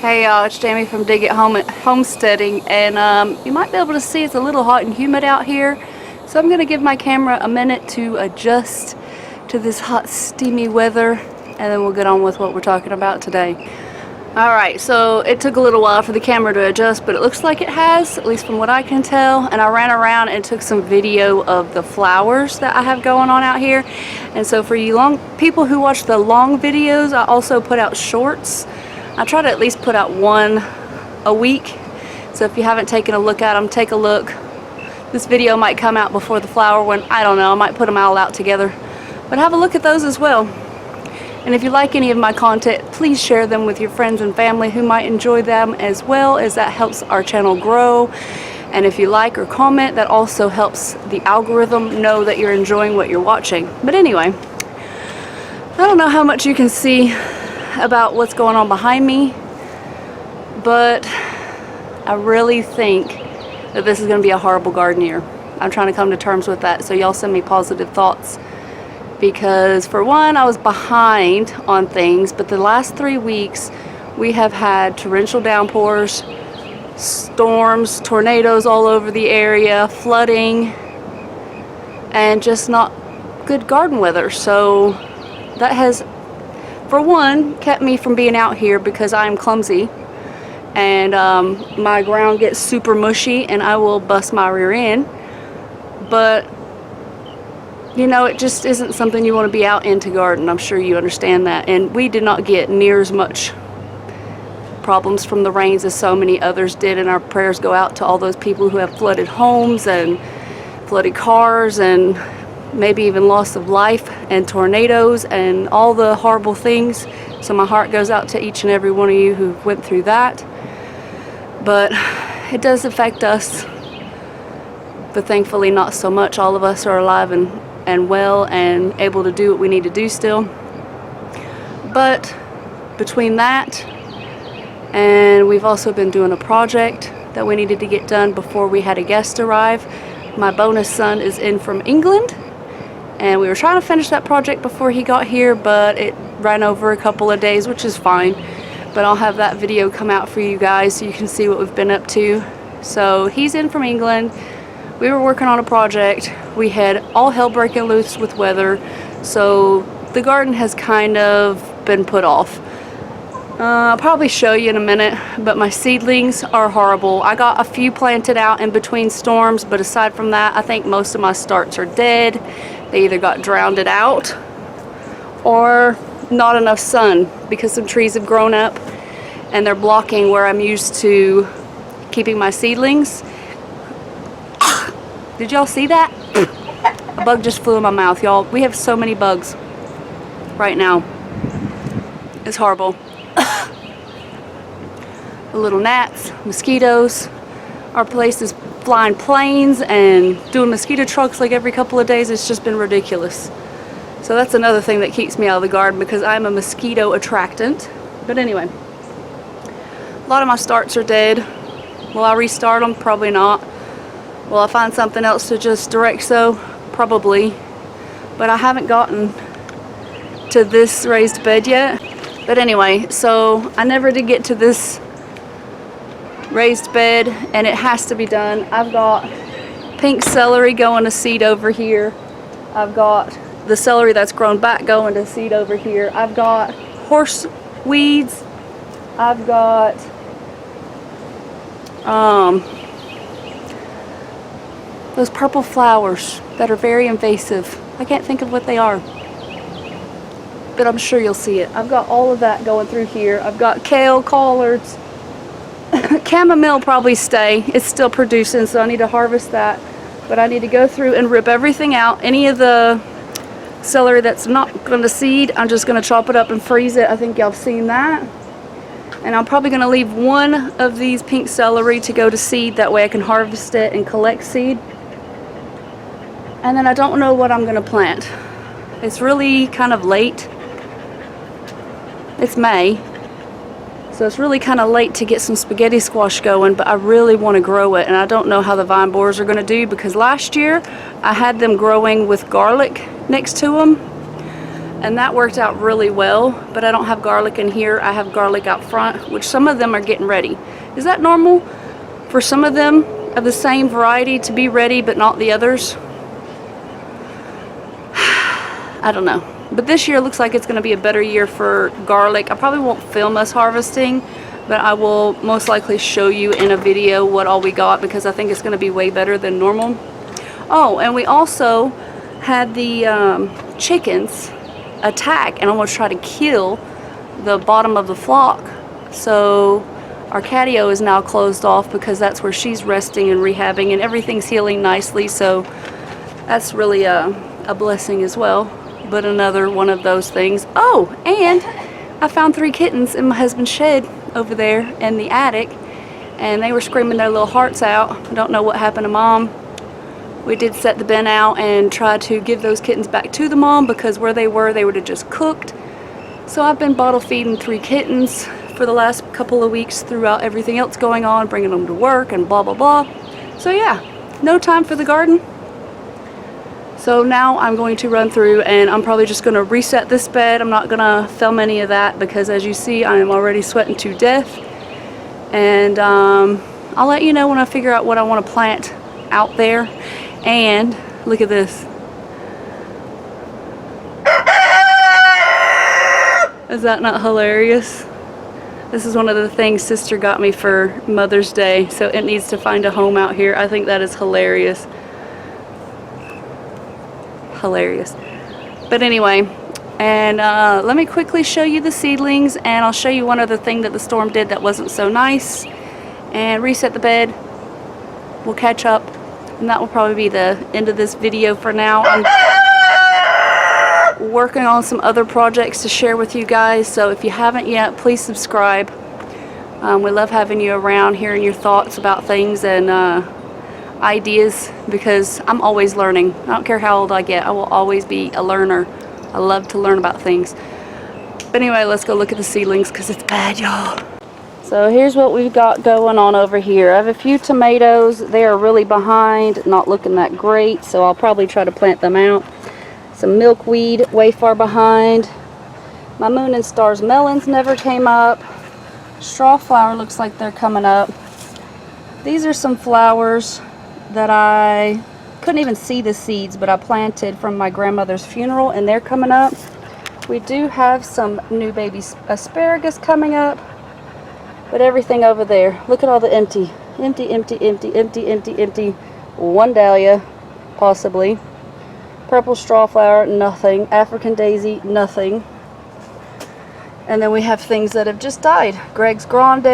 Hey y'all, it's Jamie from Dig It Home at Homesteading, and you might be able to see it's a little hot and humid out here, so I'm going to give my camera a minute to adjust to this hot, steamy weather, and then we'll get on with what we're talking about today. Alright, so it took a little while for the camera to adjust, but it looks like it has, at least from what I can tell, and I ran around and took some video of the flowers that I have going on out here. And so for you people who watch the long videos, I also put out shorts. I try to at least put out one a week, so if you haven't taken a look at them, take a look. This video might come out before the flower one, I don't know, I might put them all out together, but have a look at those as well. And if you like any of my content, please share them with your friends and family who might enjoy them as well, as that helps our channel grow. And if you like or comment, that also helps the algorithm know that you're enjoying what you're watching. But anyway, I don't know how much you can see about what's going on behind me, but I really think that this is going to be a horrible garden year. I'm trying to come to terms with that, so y'all send me positive thoughts, because for one, I was behind on things, but the last 3 weeks we have had torrential downpours, storms, tornadoes all over the area, flooding, and just not good garden weather. So that has, for one, kept me from being out here because I'm clumsy, and my ground gets super mushy and I will bust my rear end. But you know, it just isn't something you want to be out in to garden. I'm sure you understand that. And we did not get near as much problems from the rains as so many others did, and our prayers go out to all those people who have flooded homes and flooded cars and maybe even loss of life and tornadoes and all the horrible things. So my heart goes out to each and every one of you who went through that. But it does affect us, but thankfully not so much. All of us are alive and well and able to do what we need to do still. But between that, and we've also been doing a project that we needed to get done before we had a guest arrive. My bonus son is in from England, and we were trying to finish that project before he got here, but it ran over a couple of days, which is fine. But I'll have that video come out for you guys so you can see what we've been up to. So he's in from England. We were working on a project. We had all hell breaking loose with weather, so the garden has kind of been put off. I'll probably show you in a minute, but my seedlings are horrible. I got a few planted out in between storms, but aside from that, I think most of my starts are dead. They either got drowned out or not enough sun, because some trees have grown up and they're blocking where I'm used to keeping my seedlings. Did y'all see that? A bug just flew in my mouth, y'all. We have so many bugs right now. It's horrible. The little gnats, mosquitoes. Our place is flying planes and doing mosquito trucks like every couple of days. It's just been ridiculous. So that's another thing that keeps me out of the garden, because I'm a mosquito attractant. But anyway, a lot of my starts are dead. Will I restart them? Probably not. Will I find something else to just direct sow? Probably. But I haven't gotten to this raised bed yet. But anyway, so I never did get to this raised bed, and it has to be done. I've got pink celery going to seed over here. I've got the celery that's grown back going to seed over here. I've got horse weeds. I've got those purple flowers that are very invasive. I can't think of what they are, but I'm sure you'll see it. I've got all of that going through here. I've got kale, collards. Chamomile probably stay. It's still producing, so I need to harvest that. But I need to go through and rip everything out. Any of the celery that's not going to seed, I'm just going to chop it up and freeze it. I think y'all have seen that. And I'm probably going to leave one of these pink celery to go to seed. That way I can harvest it and collect seed. And then I don't know what I'm going to plant. It's really kind of late. It's May. So it's really kind of late to get some spaghetti squash going, but I really want to grow it, and I don't know how the vine borers are going to do, because last year I had them growing with garlic next to them, and that worked out really well. But I don't have garlic in here. I have garlic out front, which some of them are getting ready. Is that normal for some of them of the same variety to be ready but not the others? I don't know. But this year looks like it's going to be a better year for garlic. I probably won't film us harvesting, but I will most likely show you in a video what all we got, because I think it's going to be way better than normal. Oh, and we also had the chickens attack and almost try to kill the bottom of the flock. So our catio is now closed off because that's where she's resting and rehabbing, and everything's healing nicely. So that's really a blessing as well. But another one of those things. Oh, and I found 3 kittens in my husband's shed over there in the attic, and they were screaming their little hearts out. I don't know what happened to Mom. We did set the bin out and try to give those kittens back to the mom, because where they would have just cooked. So I've been bottle feeding 3 kittens for the last couple of weeks throughout everything else going on, bringing them to work and blah blah blah. So yeah, no time for the garden. So now I'm going to run through, and I'm probably just going to reset this bed. I'm not going to film any of that because, as you see, I am already sweating to death. And I'll let you know when I figure out what I want to plant out there. And look at this. Is that not hilarious? This is one of the things Sister got me for Mother's Day, so it needs to find a home out here. I think that is hilarious. Hilarious. But anyway, and let me quickly show you the seedlings, and I'll show you one other thing that the storm did that wasn't so nice, and reset the bed. We'll catch up, and that will probably be the end of this video for now. I'm working on some other projects to share with you guys, so if you haven't yet, please subscribe. We love having you around, hearing your thoughts about things and ideas, because I'm always learning. I don't care how old I get, I will always be a learner. I love to learn about things. But anyway, let's go look at the seedlings, because it's bad, y'all. So here's what we've got going on over here. I have a few tomatoes. They are really behind, not looking that great, so I'll probably try to plant them out. Some milkweed way far behind. My Moon and Stars melons never came up. Straw flower looks like they're coming up. These are some flowers that I couldn't even see the seeds, but I planted from my grandmother's funeral, and they're coming up. We do have some new baby asparagus coming up, but everything over there, look at all the empty. One dahlia, possibly. Purple straw flower, nothing. African daisy, nothing. And then we have things that have just died. Greg's Grande,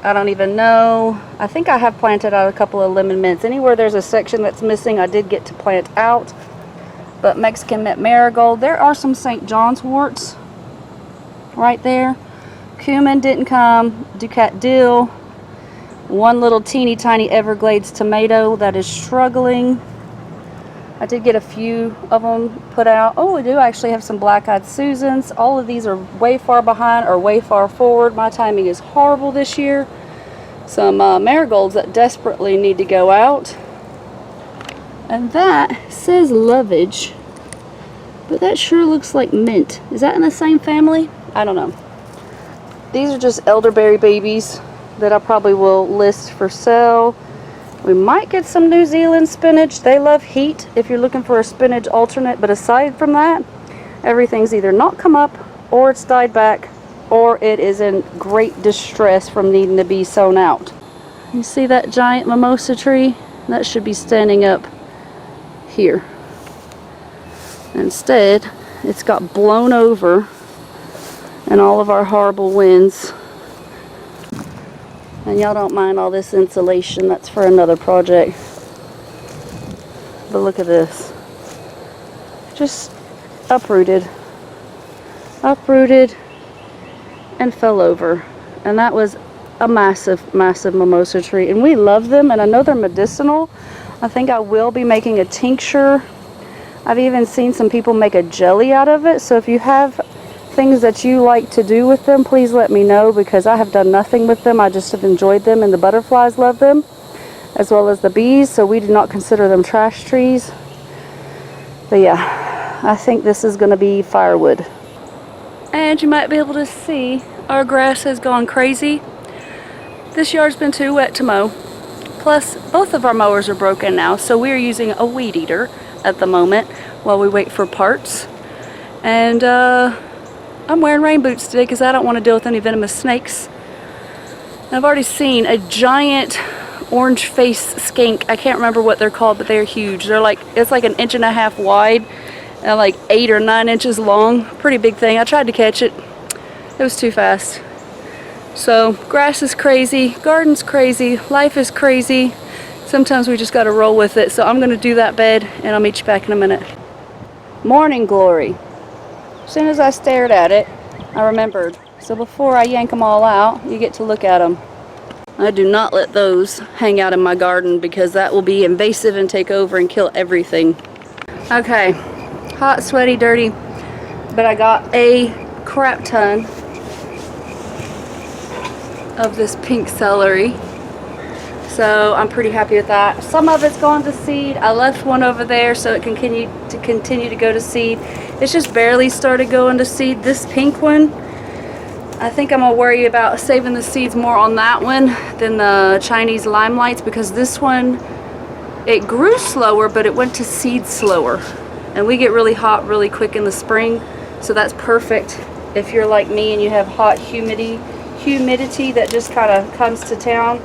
I don't even know. I think I have planted out a couple of lemon mints. Anywhere there's a section that's missing, I did get to plant out. But Mexican mint marigold. There are some St. John's worts right there. Cumin didn't come. Ducat dill. One little teeny tiny Everglades tomato that is struggling. I did get a few of them put out. Oh, we do actually have some black-eyed Susans. All of these are way far behind or way far forward. My timing is horrible this year. Some marigolds that desperately need to go out. And that says lovage, but that sure looks like mint. Is that in the same family? I don't know. These are just elderberry babies that I probably will list for sale. We might get some New Zealand spinach. They love heat if you're looking for a spinach alternate, but aside from that, everything's either not come up, or it's died back, or it is in great distress from needing to be sown out. You see that giant mimosa tree? That should be standing up here. Instead, it's got blown over in all of our horrible winds. And y'all don't mind all this insulation, that's for another project. But look at this. Just uprooted and fell over. And that was a massive mimosa tree, and we love them, and I know they're medicinal. I think I will be making a tincture. I've even seen some people make a jelly out of it, so if you have things that you like to do with them, please let me know, because I have done nothing with them. I just have enjoyed them, and the butterflies love them, as well as the bees, so we do not consider them trash trees. But yeah, I think this is going to be firewood. And you might be able to see our grass has gone crazy. This yard's been too wet to mow. Plus, both of our mowers are broken now, so we're using a weed eater at the moment while we wait for parts. And I'm wearing rain boots today because I don't want to deal with any venomous snakes. I've already seen a giant orange face skink. I can't remember what they're called, but they're huge. They're like, it's like 1.5 inches wide and like 8 or 9 inches long. Pretty big thing. I tried to catch it. It was too fast. So grass is crazy, garden's crazy, life is crazy. Sometimes we just gotta roll with it. So I'm gonna do that bed and I'll meet you back in a minute. Morning glory. As soon as I stared at it, I remembered. So before I yank them all out, you get to look at them. I do not let those hang out in my garden because that will be invasive and take over and kill everything. Okay, hot, sweaty, dirty, but I got a crap ton of this pink celery. So I'm pretty happy with that. Some of it's gone to seed. I left one over there so it can continue to go to seed. It's just barely started going to seed. This pink one, I think I'm gonna worry about saving the seeds more on that one than the Chinese limelights, because this one, it grew slower, but it went to seed slower. And we get really hot really quick in the spring, so that's perfect if you're like me and you have hot humidity that just kind of comes to town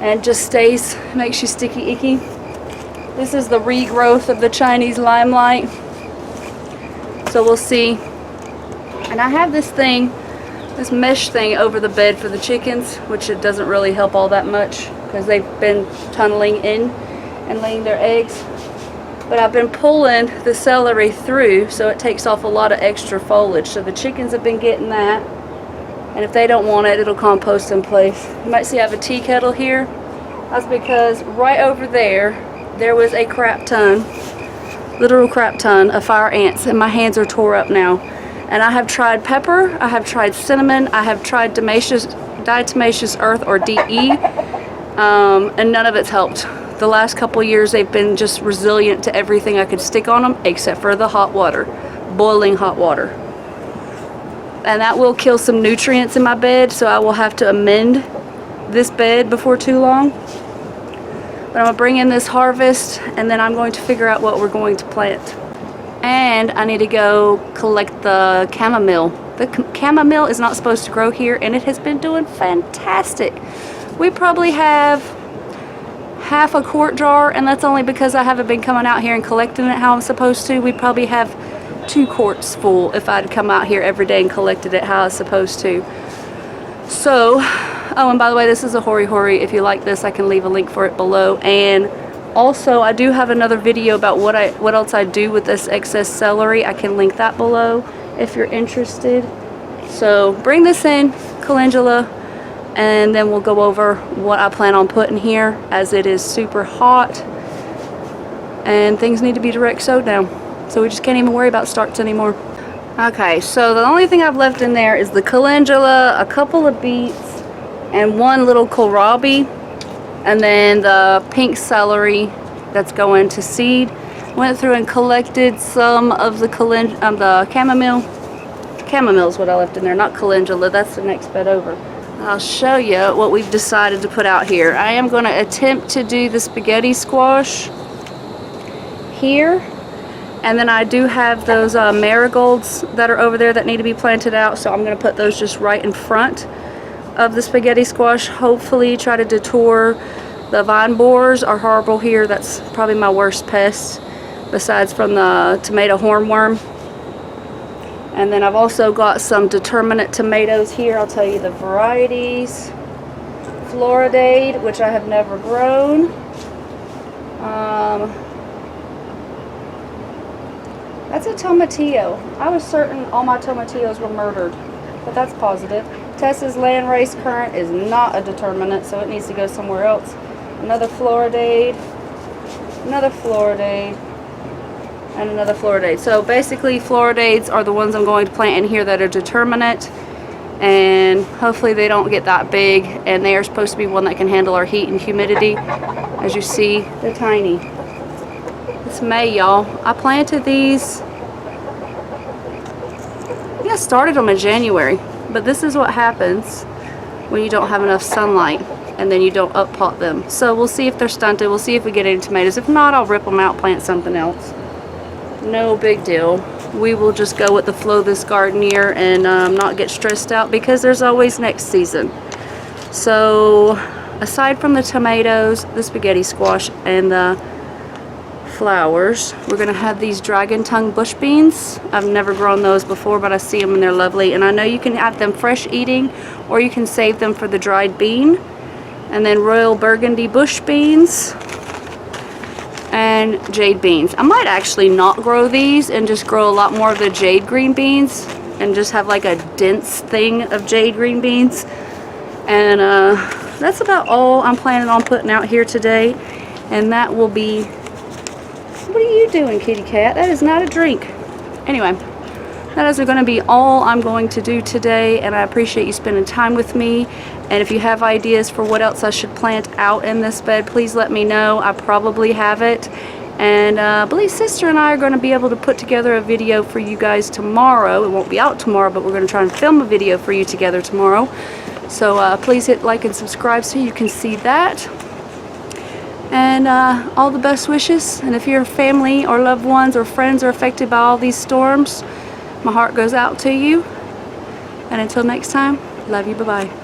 and just stays, makes you sticky icky. This is the regrowth of the Chinese limelight, so we'll see. And I have this mesh thing over the bed for the chickens, which it doesn't really help all that much because they've been tunneling in and laying their eggs. But I've been pulling the celery through so it takes off a lot of extra foliage. So the chickens have been getting that. And if they don't want it, it'll compost in place. You might see I have a tea kettle here. That's because right over there was a crap ton, literal crap ton of fire ants, and my hands are tore up now. And I have tried pepper, I have tried cinnamon, I have tried diatomaceous earth or DE, and none of it's helped. The last couple years they've been just resilient to everything I could stick on them except for the hot water, boiling hot water. And that will kill some nutrients in my bed, so I will have to amend this bed before too long. But I'm gonna bring in this harvest and then I'm going to figure out what we're going to plant. And I need to go collect the chamomile. The chamomile is not supposed to grow here, and it has been doing fantastic. We probably have half a quart jar, and that's only because I haven't been coming out here and collecting it how I'm supposed to. We'd probably have 2 quarts full if I'd come out here every day and collected it how I was supposed to. So, oh, and by the way, this is a Hori Hori. If you like this, I can leave a link for it below. And also, I do have another video about what else I do with this excess celery. I can link that below if you're interested. So bring this in, calendula, and then we'll go over what I plan on putting here, as it is super hot and things need to be direct sowed now. So we just can't even worry about starts anymore. Okay, so the only thing I've left in there is the calendula, a couple of beets, and one little kohlrabi. And then the pink celery that's going to seed. Went through and collected some of the chamomile. Chamomile is what I left in there, not calendula. That's the next bed over. I'll show you what we've decided to put out here. I am going to attempt to do the spaghetti squash here. And then I do have those marigolds that are over there that need to be planted out. So I'm going to put those just right in front of the spaghetti squash. Hopefully try to detour. The vine borers are horrible here. That's probably my worst pest besides from the tomato hornworm. And then I've also got some determinate tomatoes here. I'll tell you the varieties. Floridade, which I have never grown. That's a tomatillo. I was certain all my tomatillos were murdered, but that's positive. Tessa's landrace currant is not a determinate, so it needs to go somewhere else. Another floridade, another floridade, and another floridade. So basically floridades are the ones I'm going to plant in here that are determinate, and hopefully they don't get that big, and they are supposed to be one that can handle our heat and humidity. As you see, they're tiny. It's May, y'all. I planted these I started them in January, but this is what happens when you don't have enough sunlight and then you don't uppot them. So we'll see if they're stunted. We'll see if we get any tomatoes. If not, I'll rip them out, plant something else. No big deal. We will just go with the flow of this garden year and not get stressed out, because there's always next season. So aside from the tomatoes, the spaghetti squash, and the flowers, we're gonna have these dragon tongue bush beans. I've never grown those before, but I see them and they're lovely. And I know you can have them fresh eating, or you can save them for the dried bean. And then royal burgundy bush beans and jade beans. I might actually not grow these and just grow a lot more of the jade green beans and just have like a dense thing of jade green beans. And that's about all I'm planning on putting out here today. And that will be... What are you doing, kitty cat? That is not a drink. Anyway, that is going to be all I'm going to do today, and I appreciate you spending time with me. And if you have ideas for what else I should plant out in this bed, please let me know. I probably have it. And I believe sister and I are going to be able to put together a video for you guys tomorrow. It won't be out tomorrow, but we're going to try and film a video for you together tomorrow. So please hit like and subscribe so you can see that. And all the best wishes. And if your family or loved ones or friends are affected by all these storms, my heart goes out to you. And until next time, love you, bye-bye.